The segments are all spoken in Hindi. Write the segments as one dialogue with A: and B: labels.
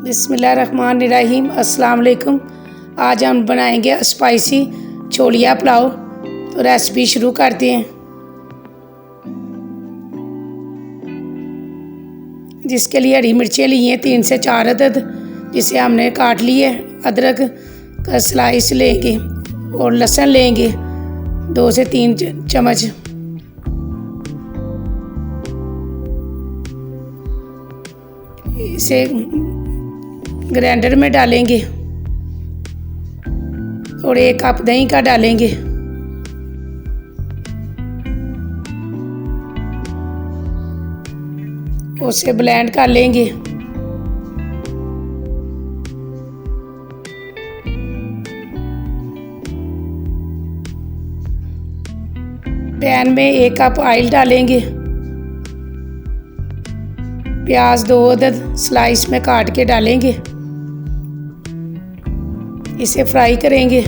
A: बिस्मिल्लाहिर्रहमानिर्रहीम। अस्सलाम वालेकुम। आज हम बनाएंगे स्पाइसी छोलिया पुलाव। तो रेसिपी शुरू करते हैं। जिसके लिए हरी मिर्चें ली हैं 3 से 4 अदद, जिसे हमने काट ली है। अदरक का स्लाइस लेंगे और लहसुन लेंगे 2 से 3 चम्मच। इसे ग्राइंडर में डालेंगे और 1 कप दही का डालेंगे। उसे ब्लेंड कर लेंगे। पैन में 1 कप ऑयल डालेंगे। प्याज 2 अदद स्लाइस में काट के डालेंगे। इसे फ्राई करेंगे।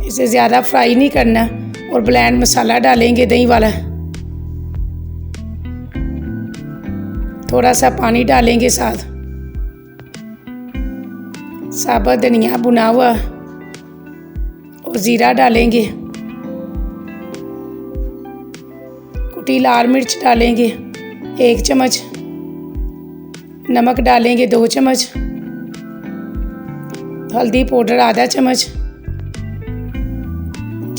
A: इसे ज़्यादा फ्राई नहीं करना। और ब्लेंड मसाला डालेंगे दही वाला। थोड़ा सा पानी डालेंगे साथ। साबुत धनिया भुना हुआ और ज़ीरा डालेंगे। कुटी लाल मिर्च डालेंगे 1 चम्मच। नमक डालेंगे 2 चम्मच। हल्दी पाउडर आधा चम्मच।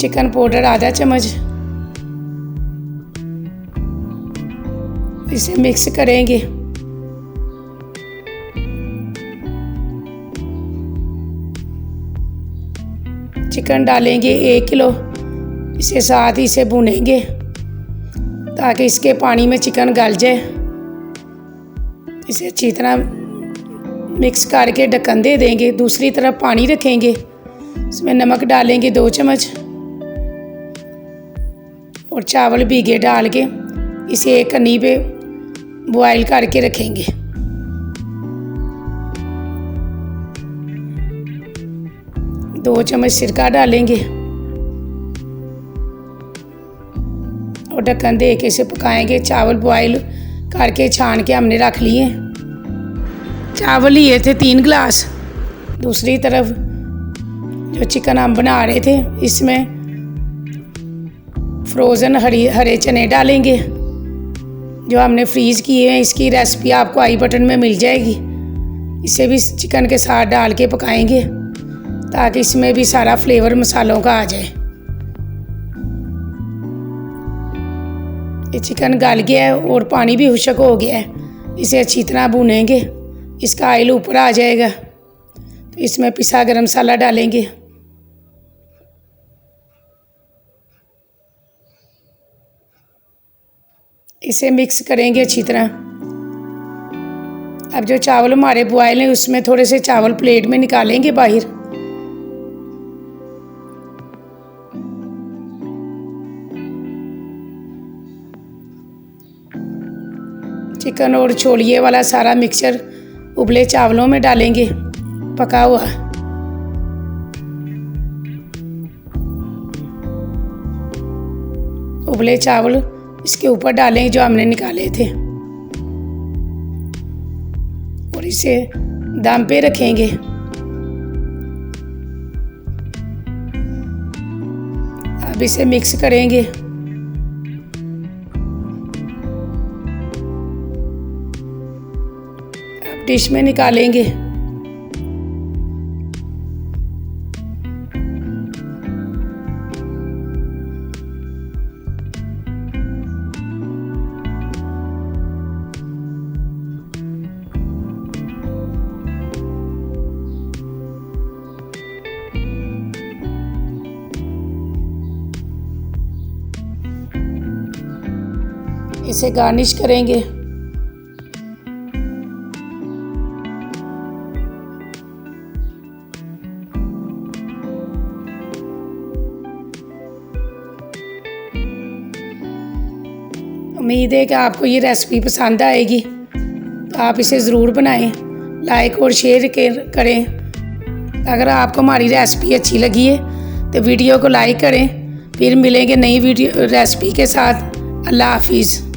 A: चिकन पाउडर आधा चम्मच। इसे मिक्स करेंगे। चिकन डालेंगे 1 किलो। इसे साथ ही से भूनेंगे ताकि इसके पानी में चिकन गल जाए। इसे अच्छी तरह मिक्स करके ढक्कन दे देंगे। दूसरी तरफ पानी रखेंगे। इसमें नमक डालेंगे 2 चम्मच और चावल भीगे डाल के इसे 1 कनी पे बॉयल करके रखेंगे। दो चम्मच सिरका डालेंगे और ढक्कन दे के इसे पकाएंगे। चावल बॉयल करके छान के हमने रख लिए। चावल लिए थे 3 गिलास। दूसरी तरफ जो चिकन हम बना रहे थे इसमें फ्रोज़न हरे चने डालेंगे जो हमने फ्रीज़ किए हैं। इसकी रेसिपी आपको आई बटन में मिल जाएगी। इसे भी चिकन के साथ डाल के पकाएंगे ताकि इसमें भी सारा फ्लेवर मसालों का आ जाए। ये चिकन गल गया है और पानी भी खुश्क हो गया है। इसे अच्छी तरह भूनेंगे। इसका ऑयल ऊपर आ जाएगा तो इसमें पिसा गरम मसाला डालेंगे। इसे मिक्स करेंगे अच्छी तरह। अब जो चावल हमारे बॉयल हैं उसमें थोड़े से चावल प्लेट में निकालेंगे बाहर। चिकन और छोलिए वाला सारा मिक्सचर उबले चावलों में डालेंगे पका हुआ। उबले चावल इसके ऊपर डालेंगे जो हमने निकाले थे और इसे दम पे रखेंगे। अब इसे मिक्स करेंगे। अब डिश में निकालेंगे। इसे गार्निश करेंगे। उम्मीद है कि आपको ये रेसिपी पसंद आएगी। तो आप इसे ज़रूर बनाएं, लाइक और शेयर करें। अगर आपको हमारी रेसिपी अच्छी लगी है तो वीडियो को लाइक करें। फिर मिलेंगे नई वीडियो रेसिपी के साथ। अल्लाह हाफिज़।